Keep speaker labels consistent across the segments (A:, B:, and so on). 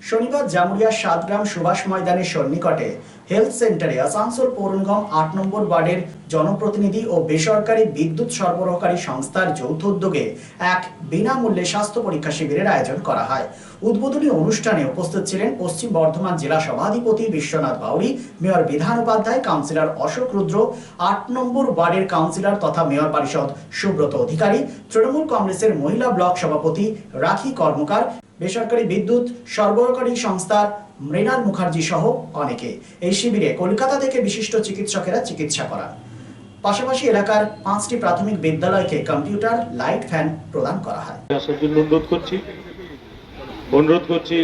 A: শনিবার জামুরিয়া 7 গ্রাম সুভাষ ময়দানের সন্নিকটে হেলথ সেন্টারে আসানসোল পৌর নিগম 8 নম্বর ওয়ার্ডের জনপ্রতিনিধি ও বেসরকারি বিদ্যুৎ সরবরাহকারী সংস্থার যৌথ উদ্যোগে এক বিনামূল্যে স্বাস্থ্য পরীক্ষা শিবিরের আয়োজন করা হয়। উদ্বোধনী অনুষ্ঠানে উপস্থিত ছিলেন পশ্চিম বর্ধমান জেলা সভাধিপতি বিশ্বনাথ বাউরি, মেয়র বিধান উপাধ্যায়, কাউন্সিলর অশোক রুদ্র, 8 নম্বর ওয়ার্ডের কাউন্সিলর তথা মেয়র পরিষদ সুব্রত অধিকারী, তৃণমূল কংগ্রেসের মহিলা ব্লক সভাপতি রাখি কর্মকার, বেসরকারি বিদ্যুৎ সরবরাহকারী সংস্থার মৃণাল মুখার্জি সহ অনেকে। এই শিবিরে কলকাতা থেকে বিশিষ্ট চিকিৎসকেরা চিকিৎসা করান। পাশাপাশি এলাকার 5টি প্রাথমিক বিদ্যালয়কে কম্পিউটার, লাইট, ফ্যান প্রদান করা হয়।
B: আসার জন্য অনুরোধ করছি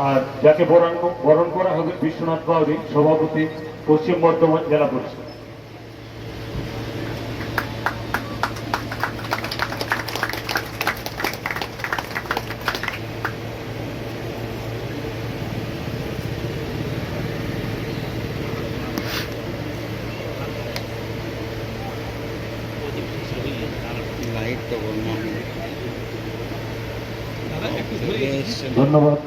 B: আর যাকে বরণ করা হবে বিশ্বনাথ বাউরি, সভাপতি, পশ্চিম বর্ধমান জেলা পরিষদ। ধন্যবাদ।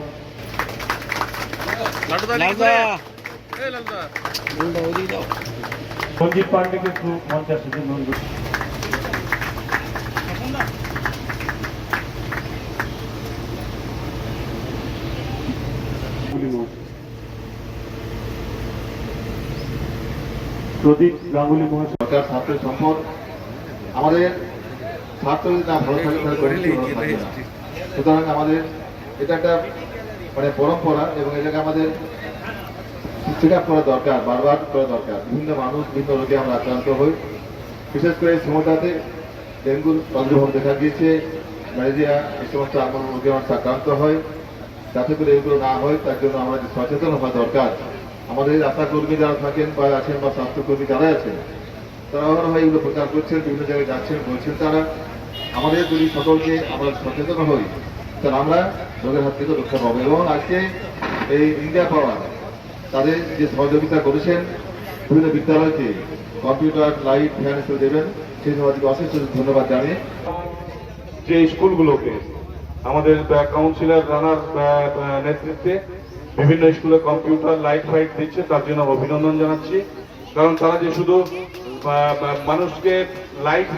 B: সঞ্জীব পান্ডেকে একটু মঞ্চে আসার জন্য অনুরোধ। প্রদীপ গাঙ্গুলি মহাশয়।
C: ছাত্র সম্পদ আমাদের ছাত্র যদি না ভালো থাকে তাহলে সুতরাং আমাদের এটা একটা পরম্পরা এবং এটাকে আমাদের চেক আপ করা দরকার, বারবার করা দরকার। বিভিন্ন মানুষ বিভিন্ন রোগে আমরা আক্রান্ত হই, বিশেষ করে এই সময়টাতে ডেঙ্গুর প্রাদুর্ভাব দেখা গিয়েছে, ম্যালেরিয়া, এই সমস্ত আক্রমণ রোগে মানুষ আক্রান্ত হয়। যাতে করে এগুলো না হয় তার জন্য আমাদের সচেতন হওয়া দরকার। আমাদের আশাকর্মী যারা থাকেন বা আছেন বা স্বাস্থ্যকর্মী যারা আছেন তারা হয় এগুলো প্রচার করছেন, বিভিন্ন জায়গায় যাচ্ছেন, বলছেন তারা। আমাদের যদি সকলকে আমরা সচেতন হই তাহলে আমরা রোগের হাত থেকে রক্ষা পাবো। এবং আজকে এই ইন্ডিয়া পাওয়ার তাদের যে সহযোগিতা করেছেন বিভিন্ন বিদ্যালয়কে কম্পিউটার, লাইট, ফ্যান এসে দেবেন, সেই সবাইকে অশেষ ধন্যবাদ জানিয়ে
B: যে স্কুলগুলোকে আমাদের কাউন্সিলর রানার নেতৃত্বে বিভিন্ন স্কুলে কম্পিউটার, লাইট ফাইট দিচ্ছে তার জন্য অভিনন্দন জানাচ্ছি। কারণ তারা যে শুধু মানুষকে লাইট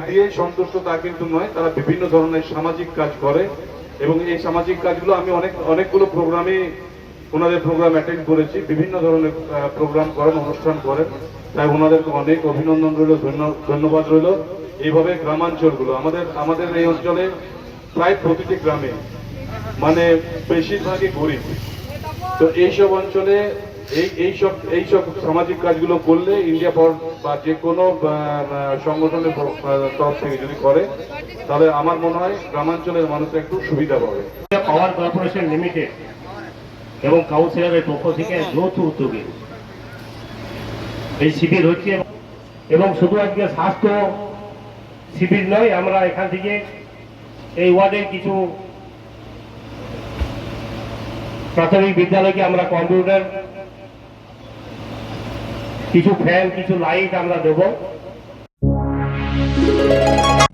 B: দিয়ে সন্তুষ্ট তা কিন্তু নয়, তারা বিভিন্ন ধরনের সামাজিক কাজ করে এবং এই সামাজিক কাজগুলো আমি অনেকগুলো প্রোগ্রামে ওনাদের প্রোগ্রাম অ্যাটেন্ড করেছি। বিভিন্ন ধরনের প্রোগ্রাম করেন, অনুষ্ঠান করেন, তাই ওনাদেরকে অনেক অভিনন্দন রইল, ধন্যবাদ রইল। এইভাবে গ্রামাঞ্চলগুলো আমাদের এই অঞ্চলে প্রায় প্রতিটি গ্রামে বেশিরভাগই গরিব, তো এইসব অঞ্চলে এইসব সামাজিক কাজগুলো করলে ইন্ডিয়া পাওয়ার বা যে কোনো সংগঠনের তরফ থেকে যদি করে তাহলে আমার মনে হয় গ্রামাঞ্চলের মানুষরা একটু সুবিধা পাবে।
D: পাওয়ার কর্পোরেশন লিমিটেড এবং কাউন্সিলরের পক্ষ থেকে যৌথ উদ্যোগে এই শিবির হচ্ছে এবং শুধু আজকে স্বাস্থ্য শিবির নয়, আমরা এখান থেকে এই ওয়ার্ডের কিছু প্রাথমিক বিদ্যালয়কে আমরা কম্পিউটার, কিছু ফ্যান, কিছু লাইট আমরা দেব।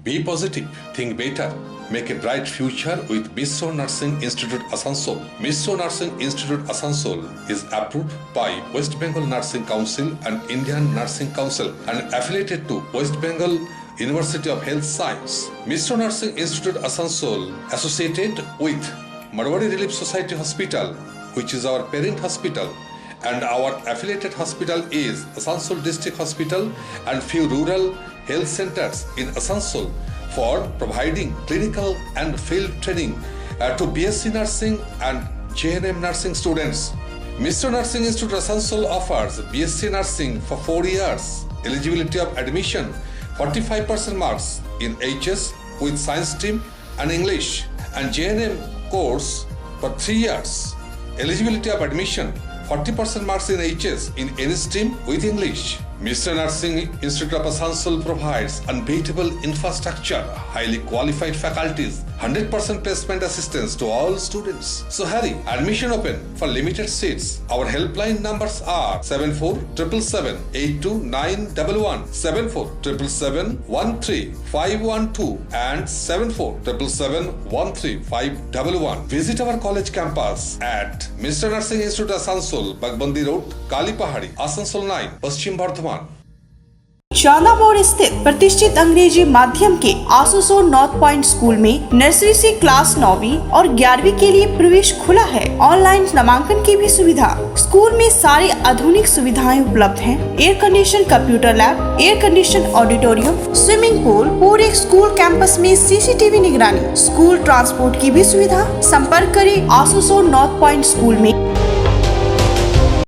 E: Be positive, think better, make a bright future with Missio Nursing Institute Asansol. Missio Nursing Institute Asansol is approved by West Bengal Nursing Council and Indian Nursing Council and affiliated to West Bengal University of Health Science. Missio Nursing Institute Asansol associated with Marwari Relief Society Hospital, which is our parent hospital, and our affiliated hospital is Asansol District Hospital and few rural health centers in Asansol for providing clinical and field training to BSc Nursing and JNM Nursing students. Missio Nursing Institute Asansol offers BSc Nursing for 4 years, eligibility of admission 45% marks in HS with science stream and English, and JNM course for 3 years, eligibility of admission 40% marks in HS in any stream with English. Missio Nursing Institute of Asansol provides unbeatable infrastructure, highly qualified faculties, 100% placement assistance to all students. So hurry, admission open for limited seats. Our helpline numbers are 7477782911, 7477713512 and 7477713511. Visit our college campus at Mr. Nursing Institute Asansol, Bagbandi Road, Kalipahari, Asansol 9, Paschim Bardhaman.
F: चांदा मोड़ स्थित प्रतिष्ठित अंग्रेजी माध्यम के आसुसोर north point school में nursery से class 9वीं और 11वीं के लिए प्रवेश खुला है। ऑनलाइन नामांकन की भी सुविधा। स्कूल में सारी आधुनिक सुविधाएं उपलब्ध हैं। Air condition computer lab, air condition auditorium, swimming pool, पूरे स्कूल कैंपस में सीसीटीवी निगरानी, स्कूल ट्रांसपोर्ट की भी सुविधा। संपर्क करें आसुसोर नॉर्थ पॉइंट स्कूल में